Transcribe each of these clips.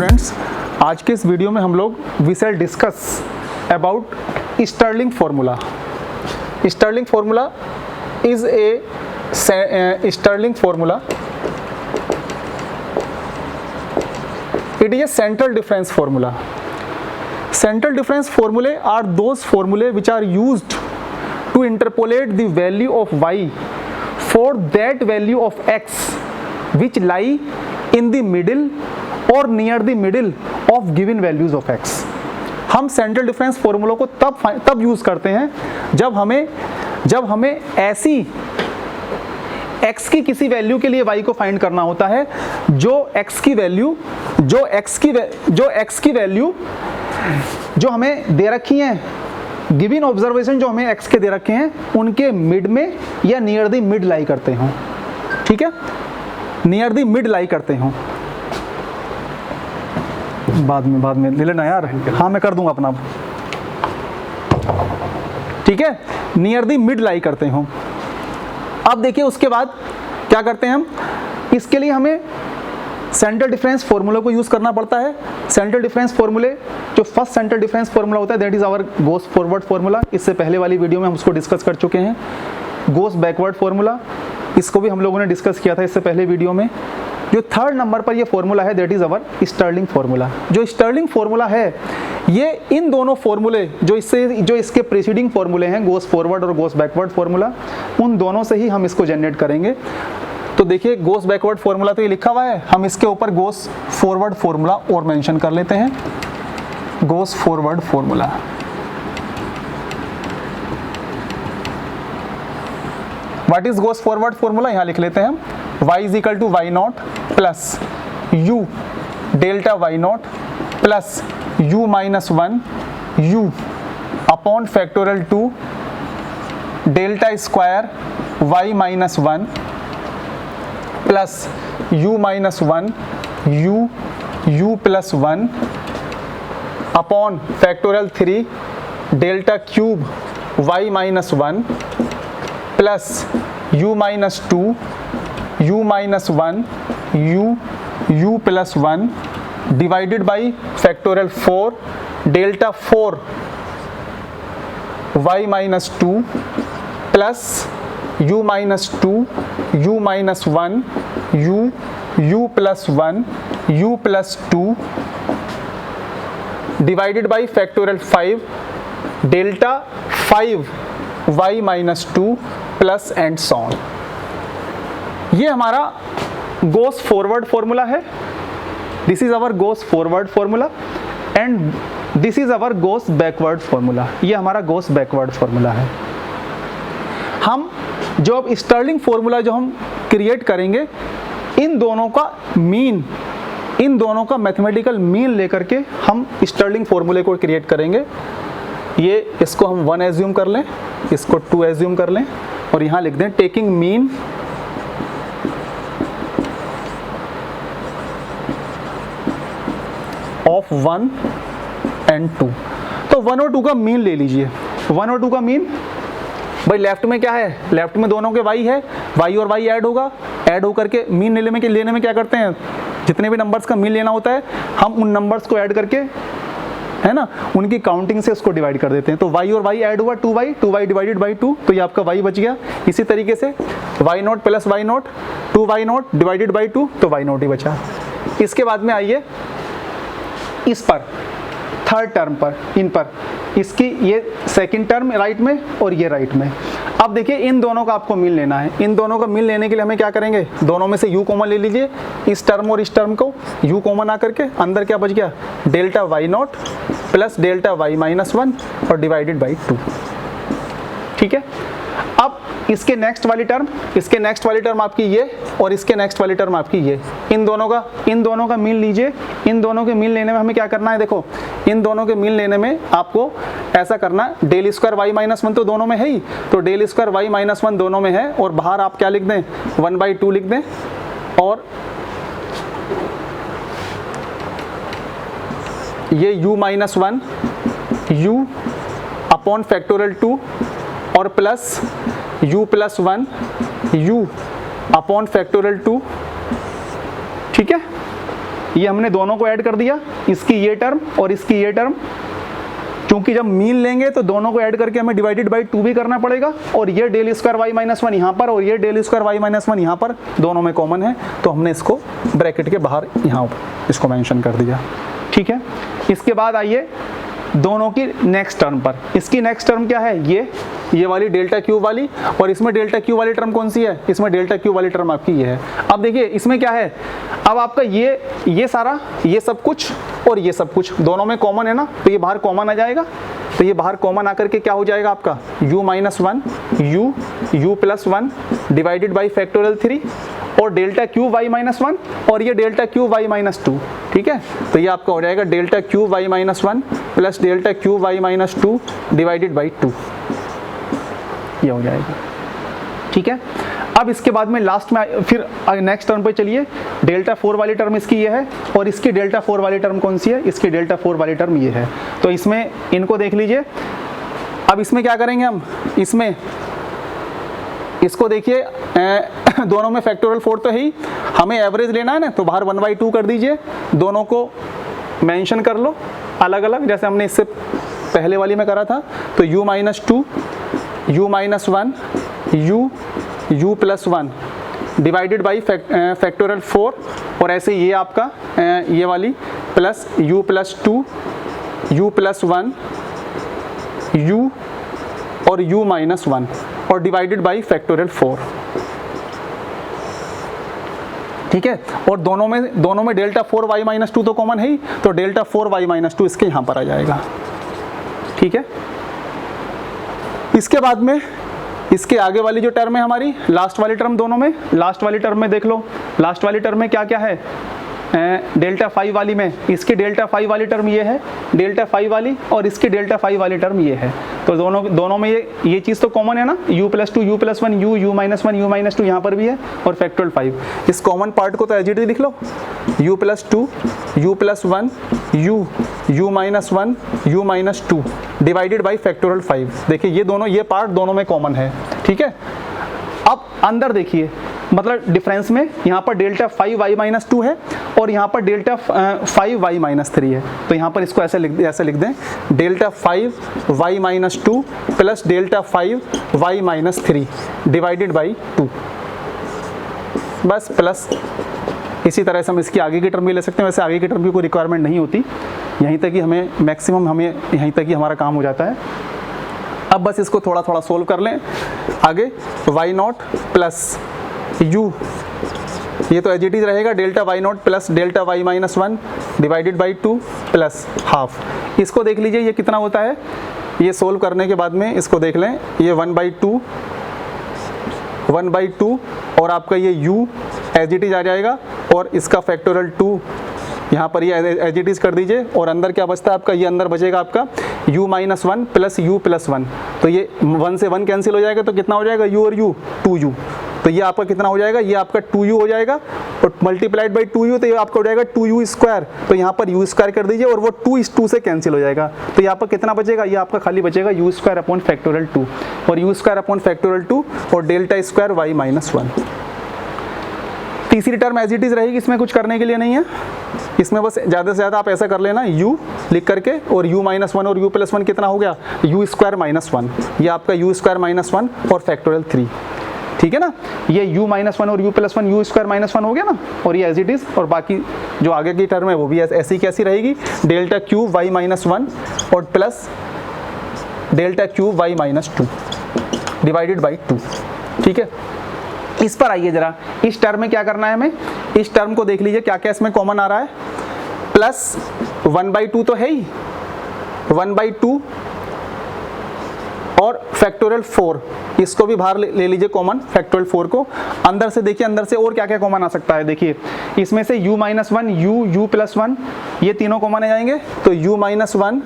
Students, आज के इस वीडियो में हम लोग we shall discuss about Stirling formula. Stirling formula is Stirling formula, it is a central difference formula. Central difference formulae are those formulae which are used to interpolate the value of y for that value of x which lie in the middle or near the middle of given values of x. हम central difference formula को तब use करते हैं जब हमें ऐसी x की किसी वैल्यू के लिए y को फाइंड करना होता है जो x की वैल्यू जो हमें दे रखी है, गिवन ऑब्जर्वेशन जो हमें x के दे रखे हैं उनके मिड में या नियर द मिड लाई करते हों। ठीक है, नियर द मिड लाई करते हों। बाद में ले लेना यार, हाँ मैं कर दूंगा अपना। ठीक है, नियर द मिड लाई करते हों। अब देखिए उसके बाद क्या करते हैं हम, इसके लिए हमें सेंट्रल डिफरेंस फॉर्मूला को यूज करना पड़ता है। सेंट्रल डिफरेंस फॉर्मूले, जो फर्स्ट सेंट्रल डिफरेंस फॉर्मूला होता है that is our Gauss forward formula. इससे पहले वाली वीडियो में हम उसको डिस्कस कर चुके हैं। गोस बैकवर्ड फॉर्मूला, इसको भी हम लोगों ने डिस्कस किया था इससे पहले वीडियो में। जो थर्ड नंबर पर ये फॉर्मूला है that is our Stirling formula. जो स्टर्लिंग फॉर्मूला है ये इन दोनों फॉर्मूले जो इसके प्रीसीडिंग फॉर्मूले हैं, गोस फॉरवर्ड और गोस बैकवर्ड फॉर्मूला, उन दोनों से ही हम इसको जनरेट करेंगे। तो देखिए गोस बैकवर्ड फॉर्मूला तो ये लिखा हुआ है, हम इसके ऊपर गोस फॉरवर्ड फॉर्मूला और मेंशन कर लेते हैं। Gauss forward formula, what is Gauss forward formula, यहां लिख लेते हैं हम। y is equal to y not plus u delta y not plus u minus 1 u upon factorial 2 delta square y minus 1 plus u minus 1 u plus 1 upon factorial 3 delta cube y minus 1 plus u minus 2 u minus 1 u plus 1 divided by factorial 4 delta 4 y minus 2 plus u minus 2 u minus 1 u plus 1 u plus 2 divided by factorial 5 delta 5 y minus 2 plus and so on. ये हमारा Gauss forward formula है। This is our Gauss forward formula and this is our Gauss backward formula. ये हमारा गोस backward formula है। हम जो अब Stirling formula जो हम क्रिएट करेंगे, इन दोनों का मैथमेटिकल मीन लेकर के हम स्टर्लिंग फॉर्मूले को क्रिएट करेंगे। ये इसको हम 1 एज्यूम कर लें, इसको 2 एज्यूम कर लें और यहाँ लिख दें टेकिंग मीन ऑफ 1 एंड 2। तो 1 और 2 का मीन ले लीजिए। 1 और 2 का मीन, भाई लेफ्ट में क्या है, लेफ्ट में दोनों के y है, y और y ऐड होगा, ऐड होकर के मीन लेने में क्या करते हैं, जितने भी नंबर्स का मीन लेना होता है हम उन नंबर्स को ऐड करके, है ना, उनकी काउंटिंग से उसको डिवाइड कर देते हैं। तो y और y ऐड हुआ 2y डिवाइडेड बाई 2, तो ये आपका y बच गया। इसी तरीके से y not plus y not 2y not divided by 2, तो y नॉट ही बचा। इसके बाद में आइए इस पर, थर्ड टर्म पर, इन पर, इसकी ये सेकंड टर्म राइट में और ये राइट में। अब देखिए इन दोनों का आपको मीन लेना है। इन दोनों का मीन लेने के लिए हमें क्या करेंगे, दोनों में से u कॉमन ले लीजिए। इस टर्म और इस टर्म को u कॉमन आकर के अंदर क्या बच गया, delta y not plus delta y minus 1 और डिवाइडेड बाई 2। ठीक है, अब इसके नेक्स्ट वाली टर्म आपकी ये और इसके नेक्स्ट वाली टर्म आपकी ये। इन दोनों का मीन लीजिए। इन दोनों के मीन लेने में हमें क्या करना है, देखो इन दोनों के मीन लेने में आपको ऐसा करना है, डेल स्क्वायर y माइनस 1 तो दोनों में है ही, तो डेल स्क्वायर y माइनस 1 दोनों में है और बाहर आप क्या लिख दें, 1/2 लिख दें और ये u minus 1 u upon factorial 2 और plus u plus 1 u upon factorial 2। ठीक है, ये हमने दोनों को ऐड कर दिया, इसकी ये टर्म और इसकी ये टर्म, क्योंकि जब मीन लेंगे तो दोनों को ऐड करके हमें डिवाइडेड बाई 2 भी करना पड़ेगा, और ये डेल स्क्वायर वाई माइनस 1 यहाँ पर और ये डेल स्क्वायर वाई माइनस 1 यहाँ पर, दोनों में कॉमन है, तो हमने इसको ब्रैकेट के बाहर यहाँ इसको मेंशन कर दिया। ठीक है, इसके बाद आइए दोनों की नेक्स्ट टर्म पर। इसकी नेक्स्ट टर्म क्या है, ये वाली डेल्टा क्यूब वाली, और इसमें डेल्टा क्यूब वाली टर्म कौन सी है, इसमें डेल्टा क्यूब वाली टर्म आपकी ये है। अब देखिए इसमें क्या है, अब आपका ये सारा, ये सब कुछ और ये सब कुछ दोनों में कॉमन है ना, तो ये बाहर कॉमन आ जाएगा, तो ये बाहर कॉमन आकर के क्या हो जाएगा आपका u minus 1 u plus 1 divided by factorial 3 और डेल्टा क्यूब वाई माइनस 1 और ये डेल्टा क्यूब वाई माइनस 2। ठीक है, तो ये आपका हो जाएगा delta cube y minus 1 plus delta cube y minus 2 divided by 2, ये हो जाएगा। ठीक है, अब इसके बाद में लास्ट में फिर नेक्स्ट टर्म पे चलिए, डेल्टा 4 वाली टर्म इसकी ये है और इसकी डेल्टा 4 वाली टर्म कौन सी है, इसकी डेल्टा 4 वाली टर्म ये है। तो इसमें इनको देख लीजिए। अब इसमें क्या करेंगे हम, इसमें इसको देखिए दोनों में फैक्टोरियल 4 तो है ही, हमें एवरेज लेना है ना, तो बाहर 1/2 कर दीजिए, दोनों को मेंशन कर लो अलग अलग, जैसे हमने इससे पहले वाली में करा था। तो u minus 2 u minus 1 u plus 1 divided by factorial 4, और ऐसे ये आपका ये वाली plus u plus 2 u plus 1 u और u माइनस 1 और डिवाइडेड बाई फैक्टोरियल 4। ठीक है, और दोनों में डेल्टा 4 वाई माइनस 2 तो कॉमन है ही, तो डेल्टा 4 वाई माइनस 2 इसके यहाँ पर आ जाएगा। ठीक है, इसके बाद में इसके आगे वाली जो टर्म है हमारी लास्ट वाली टर्म, दोनों में लास्ट वाली टर्म में देख लो, लास्ट वाली टर्म में क्या क्या है, डेल्टा 5 वाली में इसकी डेल्टा 5 वाली टर्म ये है, डेल्टा 5 वाली, और इसकी डेल्टा 5 वाली टर्म ये है। तो दोनों में ये चीज़ तो कॉमन है ना, u plus 2 u plus 1 u minus 1 u minus 2 यहाँ पर भी है, और फैक्टोरियल 5। इस कॉमन पार्ट को तो एज इट इज लिख लो, u plus 2 u plus 1 u minus 1 u minus 2 divided by factorial 5। देखिए ये पार्ट दोनों में कॉमन है। ठीक है, अब अंदर देखिए, मतलब डिफरेंस में यहाँ पर डेल्टा 5 वाई माइनस 2 है और यहाँ पर डेल्टा 5 वाई माइनस 3 है, तो यहाँ पर इसको ऐसे लिख दें delta 5 y minus 2 plus delta 5 y minus 3 divided by 2, बस प्लस। इसी तरह से हम इसकी आगे की टर्म भी ले सकते हैं, वैसे आगे की टर्म की कोई रिक्वायरमेंट नहीं होती, यहीं तक ही हमें मैक्सिमम यहीं तक ही हमारा काम हो जाता है। अब बस इसको थोड़ा थोड़ा सोल्व कर लें आगे, वाई नॉट प्लस u, ये तो एज इट इज रहेगा delta y not plus delta y minus 1 divided by 2 plus half. इसको देख लीजिए ये कितना होता है, ये सोल्व करने के बाद में इसको देख लें, ये 1/2 और आपका ये u एज इट इज आ जाएगा, और इसका फैक्टोरियल 2 यहाँ पर ये एज इट इज कर दीजिए, और अंदर क्या बचता है आपका, ये अंदर बचेगा आपका u minus 1 plus u plus 1, तो ये 1 से 1 कैंसिल हो जाएगा, तो कितना हो जाएगा u और u 2u, तो ये आपका कितना हो जाएगा, ये आपका 2u हो जाएगा, और मल्टीप्लाइड बाई 2u, तो ये आपका हो जाएगा 2u स्क्वायर, तो यहाँ पर u स्क्वायर कर दीजिए, और वो 2 इस 2 से कैंसिल हो जाएगा, तो यहाँ पर कितना बचेगा, ये आपका खाली बचेगा u स्क्वायर अपॉन फैक्टोरियल 2 और u स्क्वायर अपॉन फैक्टोरियल 2 और डेल्टा स्क्वायर वाई माइनस 1। तीसरी टर्म एज इट इज रहेगी, इसमें कुछ करने के लिए नहीं है, इसमें बस ज़्यादा से ज़्यादा आप ऐसा कर लेना u लिख करके, और u माइनस 1 और u प्लस 1 कितना हो गया, u स्क्वायर माइनस 1, ये आपका u स्क्वायर माइनस 1 और फैक्टोरियल 3। ठीक है ना, ये u माइनस 1 और u plus 1 u square minus 1 हो गया ना, और ये एज इट इज, और बाकी जो आगे की टर्म है वो भी ऐसी कैसी रहेगी, डेल्टा क्यूब वाई माइनस 1 और plus delta cube y minus 2 divided by 2। ठीक है, इस पर आइए जरा, इस टर्म में क्या करना है हमें, इस टर्म को देख लीजिए क्या क्या इसमें कॉमन आ रहा है, प्लस 1/2 तो है ही, 1/2 और फैक्टोरियल 4, इसको भी बाहर ले लीजिए कॉमन, फैक्टोरियल 4 को। अंदर से देखिए, अंदर से और क्या क्या कॉमन आ सकता है, देखिए इसमें से u माइनस 1 u प्लस 1 ये तीनों कॉमन आ जाएंगे, तो u माइनस 1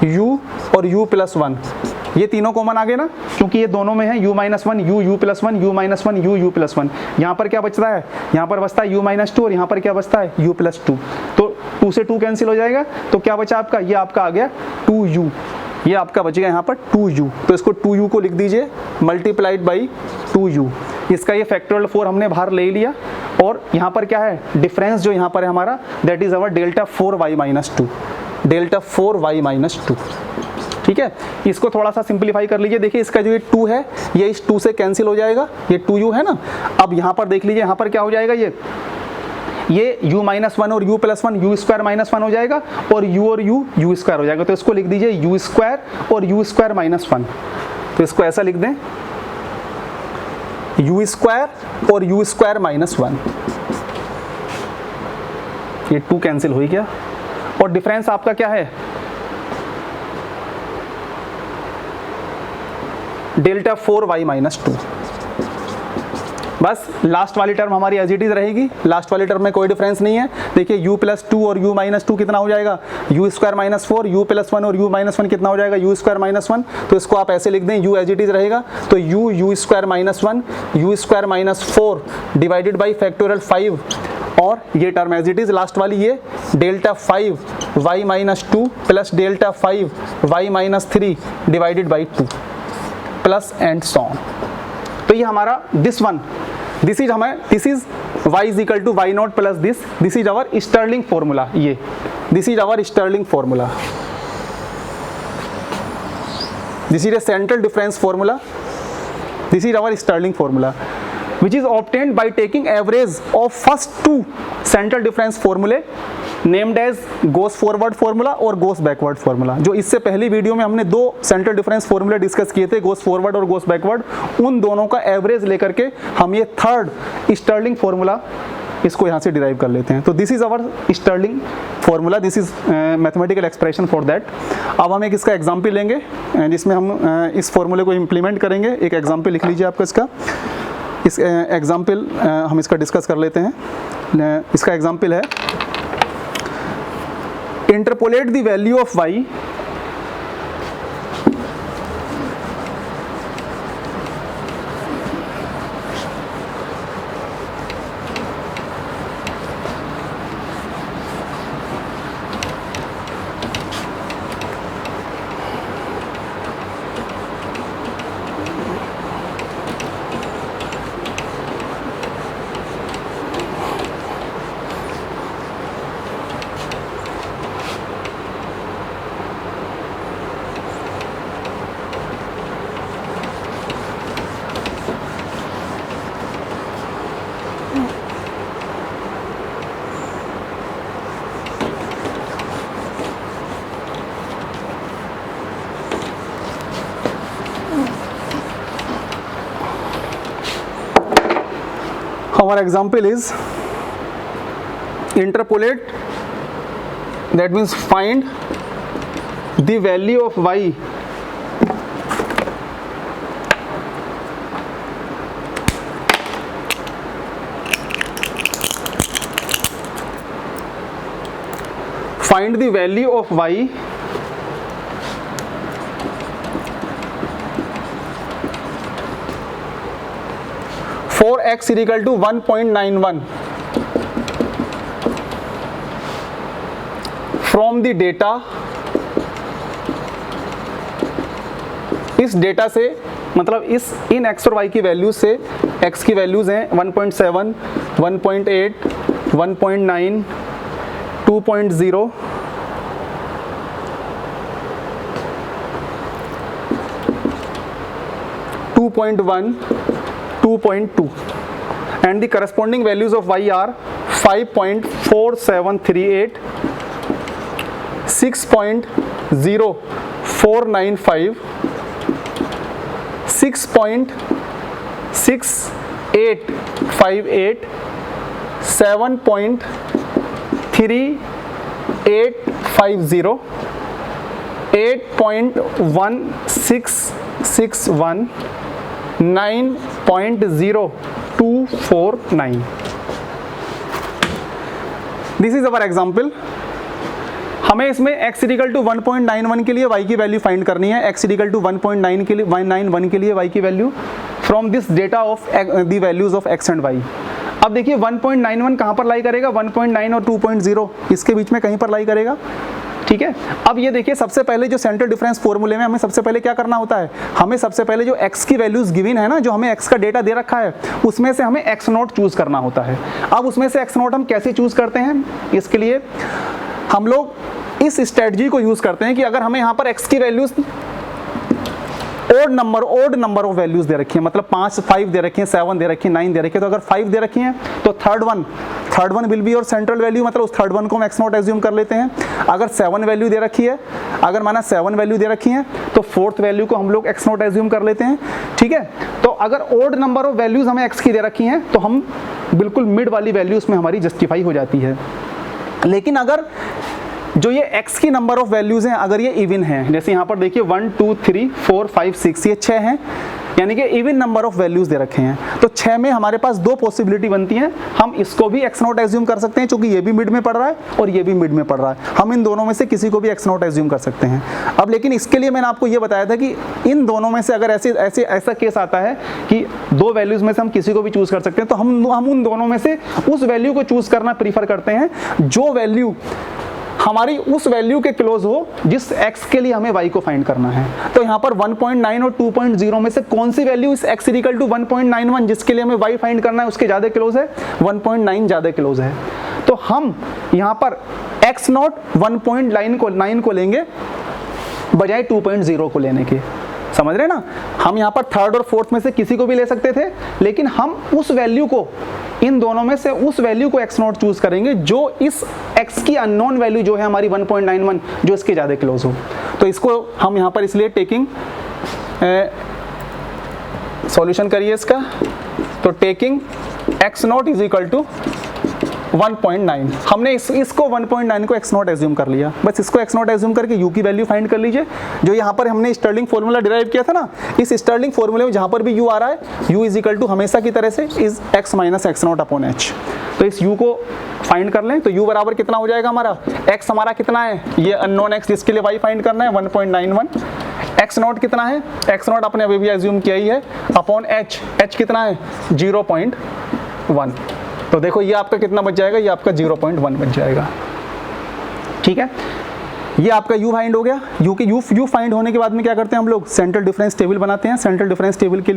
u और u प्लस 1 ये तीनों कॉमन आ गए ना, क्योंकि ये दोनों में है u minus 1 u plus 1 u minus 1 u plus 1। यहाँ पर क्या बचता है, यहाँ पर बचता है u माइनस 2 और यहाँ पर क्या बचता है u प्लस 2, तो 2 से 2 कैंसिल हो जाएगा, तो क्या बचा आपका, ये आपका आ गया 2u, ये आपका बचेगा यहाँ पर 2u, तो इसको 2u को लिख दीजिए मल्टीप्लाइड बाई 2u। इसका ये फैक्टोरियल 4 हमने बाहर ले लिया, और यहाँ पर क्या है डिफरेंस जो यहाँ पर है हमारा, that is our delta 4y minus 2, delta 4y minus 2। ठीक है, इसको थोड़ा सा सिंप्लीफाई कर लीजिए। देखिए इसका जो ये 2 है ये इस 2 से कैंसिल हो जाएगा, ये 2u है ना। अब यहाँ पर देख लीजिए यहाँ पर क्या हो जाएगा, ये u माइनस 1 और u plus 1 u square minus 1 हो जाएगा, और u स्क्वायर हो जाएगा। तो इसको लिख दीजिए u स्क्वायर और u स्क्वायर माइनस 1। तो इसको ऐसा लिख दें u स्क्वायर और u स्क्वायर माइनस 1, ये 2 कैंसिल हो गया, और डिफरेंस आपका क्या है डेल्टा 4y माइनस 2। बस लास्ट वाली टर्म हमारी एज इट इज रहेगी, लास्ट वाली टर्म में कोई डिफरेंस नहीं है। देखिए u प्लस 2 और u माइनस 2 कितना हो जाएगा, u square minus 4, u plus 1 और u माइनस 1 कितना हो जाएगा, u स्क्वायर माइनस 1। तो इसको आप ऐसे लिख दें u एज इट इज रहेगा, तो u square minus 1 u square minus 4 divided by factorial 5, और ये term as it is last वाली ये delta 5y minus 2 plus delta 5y minus 3 divided by 2 plus and so on. तो ये हमारा this is y is equal to y not plus this is our Stirling formula, ये this is our Stirling formula, this is a central difference formula, this is our Stirling formula which is obtained by taking average of first 2 central difference formulae named as goes forward formula और goes backward formula। जो इससे पहली video में हमने 2 central difference formula discuss किए थे, goes forward और goes backward, उन दोनों का एवरेज लेकर के हम ये थर्ड स्टर्लिंग फॉर्मूला इसको यहाँ से डिराइव कर लेते हैं। तो this is our Stirling formula, this is mathematical expression for that. अब हम एक इसका एग्जाम्पल लेंगे जिसमें हम इस फॉर्मूले को इम्प्लीमेंट करेंगे। एक एग्जाम्पल लिख लीजिए आपका इसका, इस एग्जाम्पल हम इसका डिस्कस कर लेते हैं। इसका एग्जाम्पल है interpolate the value of y our example is interpolate, that means find the value of y for x is equal to 1.91 from the data, इस डेटा से मतलब इन x और y की वैल्यूज से, x की वैल्यूज हैं 1.7, 1.8, 1.9, 2.0, 2.1, 2.2, and the corresponding values of y are 5.4738, 6.0495, 6.6858, 7.3850, 8.1661, 9.0249। This is our example. हमें इसमें x इक्वल टू 1.91 के लिए y की वैल्यू फाइंड करनी है, x इक्वल टू 1.9 के लिए 191 के लिए y की value from this data of the values of x and y। अब देखिए 1.91 कहाँ पर लाई करेगा, 1.9 और 2.0 इसके बीच में कहीं पर लाई करेगा। ठीक ठीक है। अब ये देखिए सबसे पहले जो सेंट्रल डिफरेंस फॉर्मूले में हमें सबसे पहले क्या करना होता है, हमें सबसे पहले जो x की वैल्यूज गिवन है ना, जो हमें x का डेटा दे रखा है उसमें से हमें x नोट चूज करना होता है। अब उसमें से x नोट हम कैसे चूज करते हैं, इसके लिए हम लोग इस स्ट्रेटजी को यूज करते हैं कि अगर हमें यहाँ पर x की values odd number of values दे रखी है, मतलब 5 दे रखी है, 7 दे रखी है, 9 दे रखी है, तो अगर 5 दे रखी है तो थर्ड वन विल बी और सेंट्रल वैल्यू, मतलब उस थर्ड वन को हम x नोट एज्यूम कर लेते हैं। अगर 7 वैल्यू दे रखी है, अगर माना 7 वैल्यू दे रखी है तो फोर्थ वैल्यू को हम लोग x नोट एज्यूम कर लेते हैं, ठीक है। तो अगर ओड नंबर ऑफ वैल्यूज हमें x की दे रखी हैं तो हम बिल्कुल मिड वाली वैल्यू उसमें हमारी जस्टिफाई हो जाती है। लेकिन अगर जो ये x की नंबर ऑफ वैल्यूज हैं अगर ये इवन हैं, जैसे यहाँ पर देखिए 1 2 3 4 5 6 ये 6 हैं, यानी कि इवन नंबर ऑफ वैल्यूज दे रखे हैं, तो 6 में हमारे पास दो पॉसिबिलिटी बनती हैं। हम इसको भी x नोट एज्यूम कर सकते हैं क्योंकि ये भी मिड में पड़ रहा है और ये भी मिड में पड़ रहा है, हम इन दोनों में से किसी को भी x नोट एज्यूम कर सकते हैं। अब लेकिन इसके लिए मैंने आपको ये बताया था कि इन दोनों में से अगर ऐसा केस आता है कि दो वैल्यूज में से हम किसी को भी चूज कर सकते हैं, तो हम उन दोनों में से उस वैल्यू को चूज करना प्रीफर करते हैं जो वैल्यू हमारी उस वैल्यू के क्लोज हो जिस x के लिए हमें y को फाइंड करना है। तो यहाँ पर 1.9 और 2.0 में से कौन सी वैल्यू इस x इक्वल टू 1.91 जिसके लिए हमें y फाइंड करना है उसके ज़्यादा क्लोज है, 1.9 ज़्यादा क्लोज है। तो हम यहाँ पर x नॉट 1.9 को लेंगे बजाय 2.0 को लेने के, समझ रहे ना। हम यहाँ पर थर्ड और फोर्थ में से किसी को भी ले सकते थे, लेकिन हम उस वैल्यू को, इन दोनों में से उस वैल्यू को x नॉट चूज करेंगे जो इस x की अननोन वैल्यू जो है हमारी 1.91 जो इसके ज़्यादा क्लोज हो। तो इसको हम यहाँ पर इसलिए टेकिंग सॉल्यूशन करिए इसका, तो taking x not is equal to 1.9, हमने इसको 1.9 को x नॉट एज्यूम कर लिया। बस इसको x नॉट एज्यूम करके u की वैल्यू फाइंड कर लीजिए। जो यहाँ पर हमने स्टर्लिंग फॉर्मूला डिराइव किया था ना, इस स्टर्लिंग फॉर्मूले में जहाँ पर भी u आ रहा है, u इज इक्वल टू हमेशा की तरह से is x minus x not upon h। तो इस u को फाइंड कर लें, तो u बराबर कितना हो जाएगा हमारा, x हमारा कितना है, ये अननोन x जिसके लिए y फाइंड करना है 1.91, x नॉट कितना है, x नॉट आपने अभी भी एज्यूम किया ही है, अपॉन h कितना है 0.1। तो देखो ये आपका कितना बच जाएगा, ये आपका 0.1 बच जाएगा, ठीक है। ये आपका u फाइंड हो गया। u फाइंड होने के बाद में क्या करते हैं हम लोग, सेंट्रल डिफरेंस टेबल बनाते हैं। सेंट्रल डिफरेंस टेबल के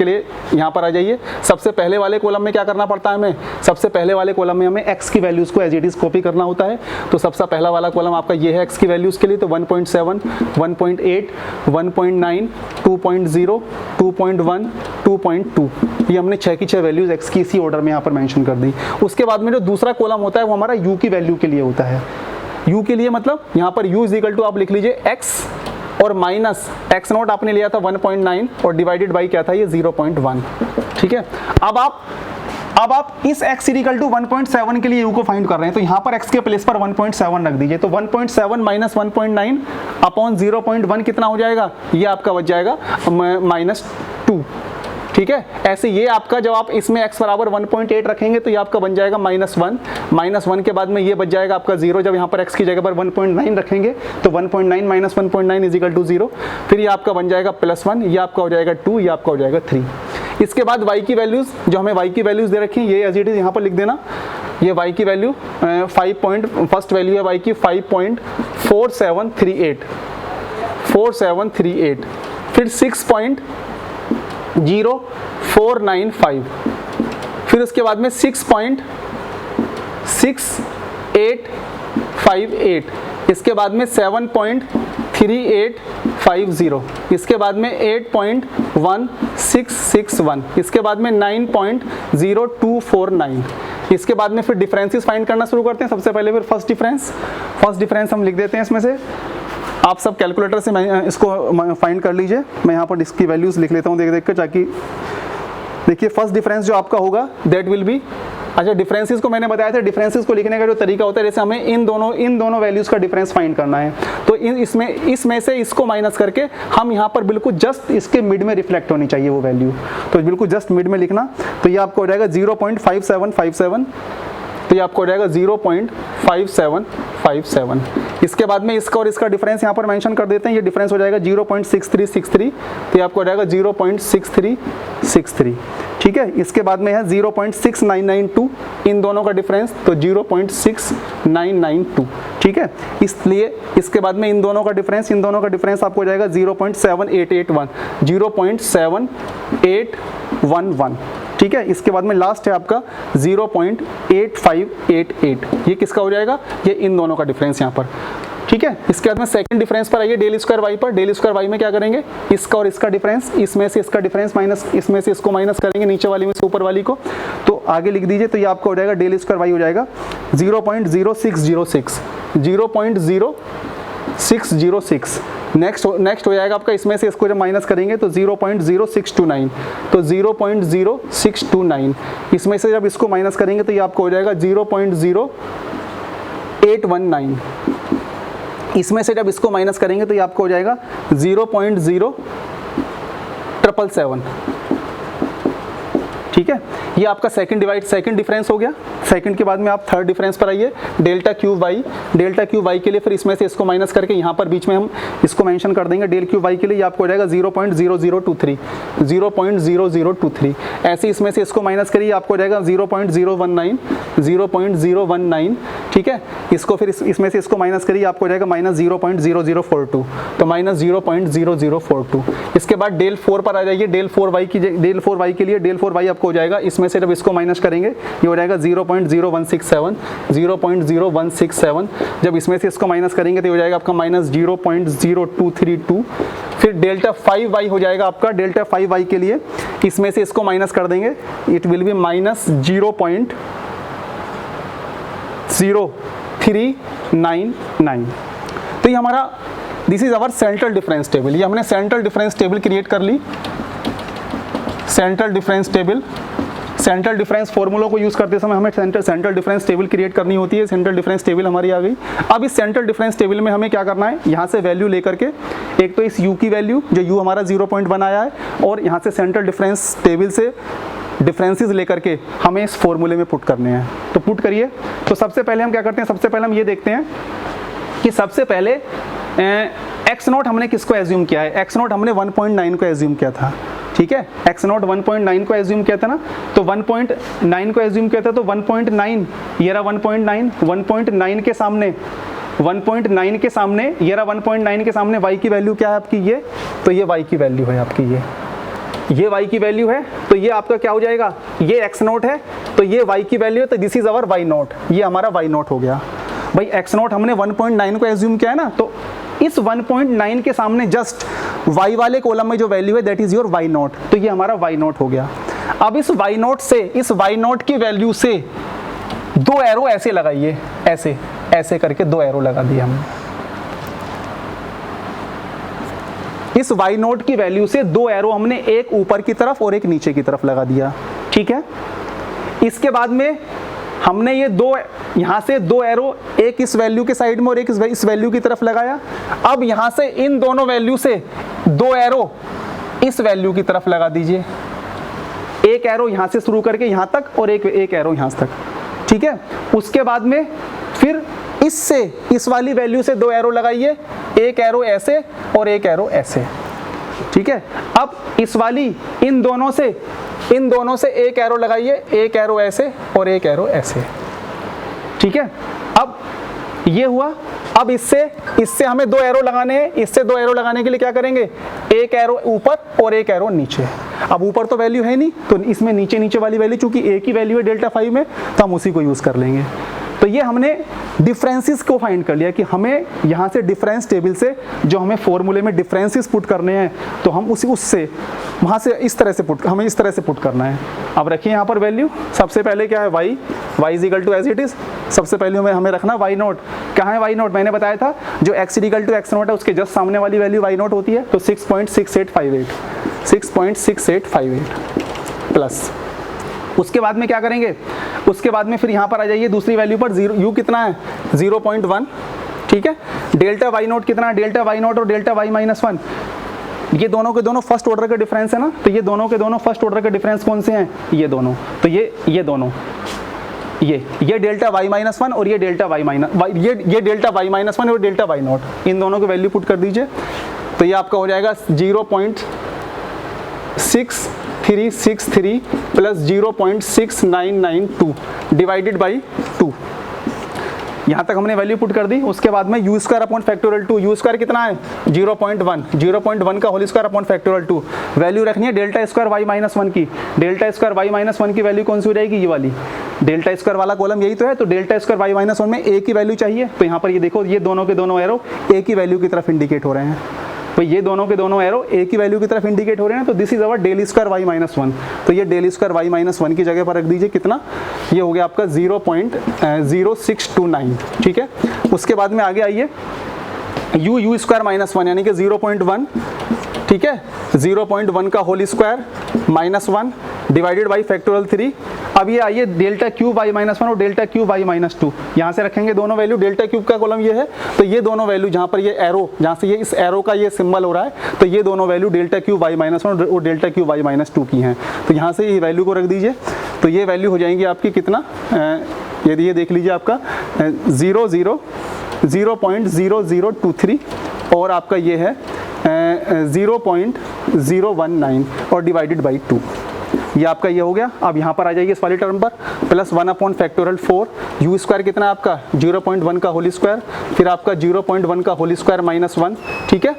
लिए यहाँ पर आ जाइए। सबसे पहले वाले कॉलम में क्या करना पड़ता है हमें, सबसे पहले वाले कॉलम में हमें x की वैल्यूज़ को एज इट इज़ कॉपी करना होता है। तो सबसे पहला वाला कॉलम आपका ये है x की वैल्यूज़ के लिए, तो 1.7, 1.8, 1.9, 2.0, 2.1, 2.2, ये हमने 6 की 6 वैल्यूज़ x की इसी ऑर्डर में यहाँ पर मेंशन कर दी। उसके बाद में जो दूसरा कॉलम होता है वो हमारा u की वैल्यू के लिए होता है। u के लिए मतलब यहाँ पर u इज इक्वल टू आप लिख लीजिए x और माइनस x नॉट आपने लिया था 1.9 और डिवाइडेड बाई क्या था ये 0.1, ठीक है। अब आप इस x इक्वल टू 1.7 के लिए u को फाइंड कर रहे हैं, तो यहाँ पर x के प्लेस पर 1.7 रख दीजिए। तो 1.7 माइनस 1.9 अपॉन 0.1 कितना हो जाएगा, ये आपका बच जाएगा -2, ठीक है। ऐसे ये आपका जब आप इसमें x बराबर 1.8 रखेंगे तो ये आपका बन जाएगा -1 के बाद में ये बच जाएगा आपका 0। जब यहाँ पर x की जगह पर 1.9 रखेंगे तो 1.9 माइनस 1.9 इज इक्वल टू 0, फिर ये आपका बन जाएगा +1, ये आपका हो जाएगा 2, ये आपका हो जाएगा 3। इसके बाद y की वैल्यूज़, जो हमें y की वैल्यूज़ दे रखी हैं ये एज इट इज़ यहाँ पर लिख देना। ये y की वैल्यू फर्स्ट वैल्यू है y की 5.4738, फिर 6.0495, फिर उसके बाद में 6.6858, इसके बाद में 7.3850, इसके बाद में 8.1661, इसके बाद में 9.0249, इसके बाद में फिर डिफरेंसेस फाइंड करना शुरू करते हैं। सबसे पहले फिर फर्स्ट डिफरेंस हम लिख देते हैं इसमें से। आप सब कैलकुलेटर से इसको फाइंड कर लीजिए, मैं यहाँ पर इसकी वैल्यूज़ लिख लेता हूँ देख कर, ताकि देखिए फर्स्ट डिफरेंस जो आपका होगा दैट विल बी, अच्छा डिफरेंसेस को मैंने बताया था, डिफरेंसेस को लिखने का जो तरीका होता है, जैसे हमें इन दोनों वैल्यूज़ का डिफरेंस फाइंड करना है, तो इसमें से इसको माइनस करके हम यहाँ पर बिल्कुल जस्ट इसके मिड में रिफ्लेक्ट होनी चाहिए वो वैल्यू, तो बिल्कुल जस्ट मिड में लिखना। तो ये आपको हो जाएगा 0.5757, तो ये आपको हो जाएगा 0.5757। इसके बाद में इसका और इसका डिफरेंस यहाँ पर मेंशन कर देते हैं, ये डिफरेंस हो जाएगा 0.6363, तो ये आपको हो जाएगा 0.6363, ठीक ठीक है। इसके बाद में है 0.6992 इन दोनों का डिफरेंस, तो 0.6992, ठीक है। इसलिए इसके बाद में इन दोनों का डिफरेंस आपको हो जाएगा 0.7881, 0.7811, ठीक है। इसके बाद में लास्ट है आपका 0.8588, ये किसका हो जाएगा, ये इन दोनों का डिफरेंस यहाँ पर, ठीक है। इसके बाद में सेकंड डिफरेंस पर आइए, डेल स्क्वायर वाई पर। डेल स्क्वायर वाई में क्या करेंगे, इसका और इसका डिफरेंस, इसमें से इसका डिफरेंस माइनस इसमें से इसको माइनस करेंगे, नीचे वाली में से ऊपर वाली को, तो आगे लिख दीजिए। तो ये आपका हो जाएगा डेल स्क्वायर वाई हो जाएगा 0.0606, 0.0606। नेक्स्ट हो जाएगा आपका, इसमें से इसको जब माइनस करेंगे तो 0.0629, तो 0.0629। इसमें से जब इसको माइनस करेंगे तो ये आपको हो जाएगा 0.0819। इसमें से जब इसको माइनस करेंगे तो ये आपको हो जाएगा 0.0777, ठीक है। ये आपका सेकंड डिफरेंस हो गया। सेकंड के बाद में आप थर्ड डिफरेंस पर आइए, delta cube y. Delta cube y के लिए फिर इसमें से इसको माइनस करके यहाँ पर बीच में हम इसको मेंशन कर देंगे। डेल क्यूब वाई के लिए ये आपको हो जाएगा 0.0023, 0.0023। ऐसे इसमें से इसको माइनस करिए, आपको हो जाएगा 0.019, 0.019, ठीक है। इसको फिर इसमें से इसको माइनस करिए, आपको हो जाएगा माइनस 0.0042, तो माइनस 0.0042। इसके बाद डेल 4 पर आ जाइए। डेल 4 वाई के लिए डेल 4 वाई आपको हो जाएगा, इसमें से जब इसको माइनस करेंगे ये हो जाएगा 0.0167, 0.0167। जब इसमें से इसको माइनस करेंगे तो हो जाएगा आपका माइनस 0.0232। फिर डेल्टा 5 वाई हो जाएगा आपका। डेल्टा 5 वाई के लिए इसमें से इसको माइनस कर देंगे, इट विल बी माइनस 0.0399। तो ये हमारा this is our central difference table. ये हमने सेंट्रल डिफरेंस टेबल क्रिएट कर ली। सेंट्रल डिफरेंस फॉर्मूलों को यूज करते समय हमें सेंट्रल डिफरेंस टेबल क्रिएट करनी होती है। सेंट्रल डिफरेंस टेबल हमारी आ गई। अब इस सेंट्रल डिफरेंस टेबल में हमें क्या करना है, यहाँ से वैल्यू लेकर के, एक तो इस u की वैल्यू जो u हमारा 0.1 आया है, और यहाँ से सेंट्रल डिफरेंस टेबल से डिफरेंसेस लेकर के हमें इस फॉर्मूले में पुट करने हैं। तो पुट करिए। तो सबसे पहले हम क्या करते हैं, सबसे पहले हम ये देखते हैं कि सबसे पहले एक्स नॉट हमने किसको एज्यूम किया है। एक्स नॉट हमने 1.9 को एज्यूम किया था, ठीक है। एक्स नॉट 1.9 को एज्यूम किया था ना, तो 1.9 को एज्यूम किया था, तो 1.9 ये रहा 1.9 के सामने 1.9 के सामने ये रहा 1.9 के सामने y की वैल्यू क्या है आपकी, ये, तो ये y की वैल्यू है आपकी, ये y की वैल्यू है। तो ये आपका क्या हो जाएगा, ये x नॉट है, तो ये y की वैल्यू है, तो this is our y not, ये हमारा y नॉट हो गया। भाई x नॉट हमने 1.9 को एज्यूम किया है ना, तो इस 1.9 के सामने जस्ट y वाले कॉलम में जो वैल्यू है that is your y not, तो ये हमारा y नॉट हो गया। अब इस y नॉट से, इस y नॉट की वैल्यू से दो एरो ऐसे लगाइए, ऐसे ऐसे करके दो एरो लगा दिए हमने। इस y नॉट की वैल्यू से दो एरो हमने, एक ऊपर की तरफ और एक नीचे की तरफ लगा दिया, ठीक है। इसके बाद में हमने ये दो, यहाँ से दो एरो, एक इस वैल्यू के साइड में और एक इस वैल्यू की तरफ लगाया। अब यहाँ से इन दोनों वैल्यू से दो एरो इस वैल्यू की तरफ लगा दीजिए, एक एरो यहाँ से शुरू करके यहाँ तक और एक एरो यहाँ तक, ठीक है। उसके बाद में फिर इससे, इस वाली वैल्यू से दो एरो लगाइए, एक एरो ऐसे और एक एरो ऐसे, ठीक है। अब इस वाली इन दोनों से एक एरो लगाइए, एक एरो ऐसे और एक एरो ऐसे, ठीक है। अब ये हुआ। अब इससे हमें दो एरो लगाने हैं। इससे दो एरो लगाने के लिए क्या करेंगे, एक एरो ऊपर और एक एरो नीचे। अब ऊपर तो वैल्यू है नहीं, तो इसमें नीचे वाली वैल्यू, चूंकि एक ही वैल्यू है डेल्टा 5 में, तो हम उसी को यूज कर लेंगे। तो ये हमने डिफरेंसेस को फाइंड कर लिया कि हमें यहाँ से डिफरेंस टेबल से जो हमें फॉर्मूले में डिफरेंसेस पुट करने हैं, तो हम उससे वहाँ से इस तरह से पुट करना है। अब रखिए यहाँ पर वैल्यू, सबसे पहले क्या है y is equal to as it is. सबसे पहले हमें रखना y नॉट। कहाँ है y नॉट, मैंने बताया था जो x equal to x not है उसके जस्ट सामने वाली वैल्यू y नॉट होती है, तो 6.6858 प्लस। उसके बाद में क्या करेंगे, उसके बाद में फिर यहाँ पर आ जाइए दूसरी वैल्यू पर, u कितना है 0.1, ठीक है। डेल्टा y नॉट कितना है, डेल्टा y नॉट और डेल्टा y माइनस 1, ये दोनों के दोनों फर्स्ट ऑर्डर का डिफरेंस है ना, तो ये दोनों के दोनों फर्स्ट ऑर्डर का डिफरेंस कौन से हैं, ये दोनों। तो ये दोनों, ये डेल्टा y माइनस 1 और ये डेल्टा y माइनस, ये डेल्टा y माइनस 1 और डेल्टा y नॉट, इन दोनों की वैल्यू पुट कर दीजिए। तो ये आपका हो जाएगा 363 प्लस 0.6992 डिवाइडेड बाई 2। यहाँ तक हमने वैल्यू पुट कर दी। उसके बाद में u square upon factorial 2, u square कितना है 0.1, 0.1 का whole square upon factorial 2। Value रखनी है डेल्टा स्क्वायर वाई माइनस 1 की। डेल्टा स्क्वायर वाई माइनस 1 की वैल्यू कौन सी हो जाएगी, ये वाली। डेल्टा स्क्वायर वाला कॉलम यही तो है, तो डेल्टा स्क्वायर वाई माइनस 1 में ए की वैल्यू चाहिए। तो यहाँ पर ये देखो, ये दोनों के दोनों एरो ए की वैल्यू की तरफ इंडिकेट हो रहे हैं। तो ये दोनों के दोनों एरो ए की वैल्यू की तरफ इंडिकेट हो रहे हैं। तो this is our del square y minus 1। तो ये डेल स्क्वायर वाई माइनस 1 की जगह पर रख दीजिए, कितना, ये हो गया आपका 0.0629, ठीक है। उसके बाद में आगे आइए, यू स्क्वायर माइनस 1 यानी कि 0.1, ठीक है, 0.1 का whole square minus 1 divided by factorial 3। अब ये आइए डेल्टा क्यूब वाई माइनस 1 और डेल्टा क्यूब वाई माइनस 2, यहाँ से रखेंगे दोनों वैल्यू। डेल्टा क्यूब का कॉलम ये है, तो ये दोनों वैल्यू जहाँ पर ये एरो, जहाँ से ये इस एरो का ये सिंबल हो रहा है, तो ये दोनों value delta cube y minus 1 और डेल्टा क्यूब वाई माइनस 2 की हैं। तो यहाँ से ये वैल्यू को रख दीजिए। तो ये वैल्यू हो जाएंगी आपकी कितना, यदि ये देख लीजिए आपका 0.0023 और आपका ये है 0.019 और डिवाइडेड बाई 2। ये आपका ये हो गया। अब यहाँ पर आ जाइए इस वाली टर्म पर, plus 1 upon factorial 4, you square कितना है आपका 0.1 का होल स्क्वायर, फिर आपका 0.1 का होल स्क्वायर माइनस 1, ठीक है।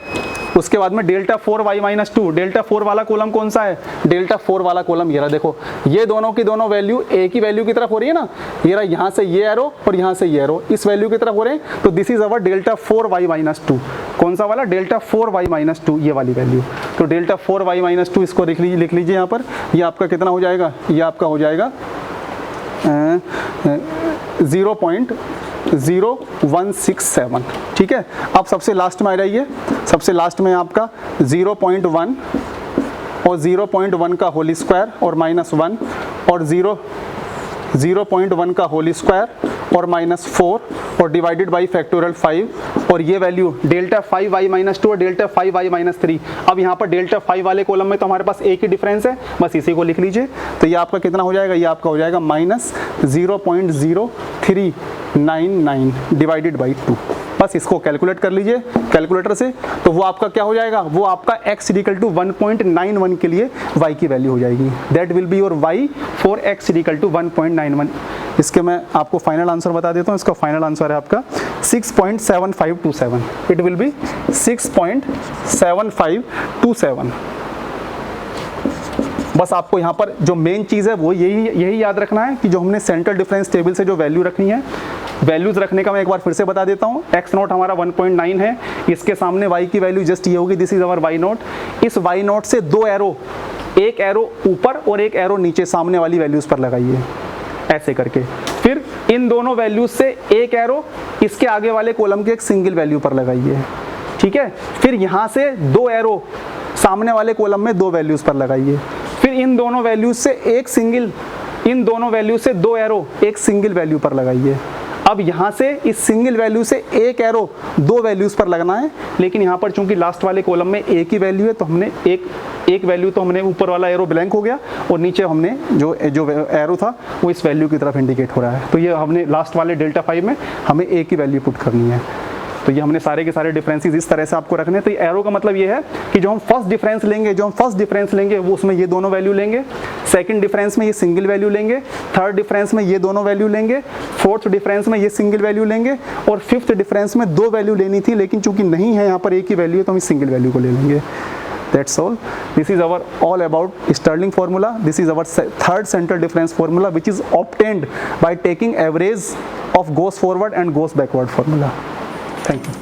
उसके बाद में डेल्टा 4 वाई माइनस 2, डेल्टा 4 वाला कॉलम कौन सा है, डेल्टा 4 वाला कॉलम ये रहा। देखो ये दोनों की दोनों वैल्यू ए की वैल्यू की तरफ हो रही है ना, ये रहा, यहाँ से ये एरो और यहाँ से ये एरो इस वैल्यू की तरफ हो रहे हैं। तो this is our delta 4 y minus 2। कौन सा वाला, डेल्टा 4 वाई माइनस 2, ये वाली वैल्यू। तो डेल्टा 4 वाई माइनस 2 इसको लिख लीजिए यहाँ पर। ये आपका कितना हो जाएगा, ये आपका हो जाएगा 0.0167, ठीक है। अब सबसे लास्ट में आ जाइए, सबसे लास्ट में आपका 0.1 और 0.1 का होल स्क्वायर और माइनस 1 और 0.1 का होल स्क्वायर और माइनस 4 और डिवाइडेड बाई फैक्टोरियल 5 और ये वैल्यू डेल्टा 5 वाई माइनस 2 और डेल्टा 5 वाई माइनस 3। अब यहाँ पर डेल्टा 5 वाले कॉलम में तो हमारे पास एक ही डिफरेंस है, बस इसी को लिख लीजिए। तो ये आपका कितना हो जाएगा, ये आपका हो जाएगा माइनस 0.0399 डिवाइडेड बाई 2। बस इसको कैलकुलेट कर लीजिए कैलकुलेटर से। तो वो आपका क्या हो जाएगा, वो आपका x इक्वल टू 1.91 के लिए y की वैल्यू हो जाएगी। That will be your y for x equal to 1.91। इसके मैं आपको फाइनल आंसर बता देता हूँ। इसका फाइनल आंसर है आपका 6.7527। It will be 6.7527। बस आपको यहाँ पर जो मेन चीज़ है वो यही याद रखना है कि जो हमने सेंट्रल डिफरेंस टेबल से जो वैल्यू रखनी है, वैल्यूज रखने का मैं एक बार फिर से बता देता हूँ। x नोट हमारा 1.9 है, इसके सामने y की वैल्यू जस्ट ये होगी, this is our y note. इस y नोट से दो एरो, एक एरो ऊपर और एक एरो नीचे सामने वाली वैल्यूज पर लगाइए ऐसे करके। फिर इन दोनों वैल्यूज से एक एरो इसके आगे वाले कॉलम के एक सिंगल वैल्यू पर लगाइए, ठीक है। फिर यहाँ से दो एरो सामने वाले कॉलम में दो वैल्यूज पर लगाइए। फिर इन दोनों वैल्यूज से एक सिंगल, इन दोनों वैल्यू से दो एरो एक सिंगल वैल्यू पर लगाइए। अब यहाँ से इस सिंगल वैल्यू से एक एरो दो वैल्यूज पर लगना है, लेकिन यहाँ पर चूंकि लास्ट वाले कॉलम में एक ही वैल्यू है तो हमने एक वैल्यू तो हमने ऊपर वाला एरो ब्लैंक हो गया और नीचे हमने जो एरो था वो इस वैल्यू की तरफ इंडिकेट हो रहा है। तो ये हमने लास्ट वाले डेल्टा 5 में हमें एक ही वैल्यू पुट करनी है। तो ये हमने सारे के सारे डिफरेंसेस इस तरह से आपको रखने। तो एरो का मतलब ये है कि जो हम फर्स्ट डिफरेंस लेंगे वो उसमें ये दोनों वैल्यू लेंगे, सेकंड डिफरेंस में ये सिंगल वैल्यू लेंगे, थर्ड डिफरेंस में ये दोनों वैल्यू लेंगे, फोर्थ डिफरेंस में ये सिंगल वैल्यू लेंगे और फिफ्थ डिफरेंस में दो वैल्यू लेनी थी, लेकिन चूंकि नहीं है यहाँ पर एक ही वैल्यू है तो हम इस सिंगल वैल्यू को ले लेंगे। That's all. This is our all about Stirling formula. This is our third central difference formula, which is obtained by taking average of goes forward and goes backward formula. Thank you.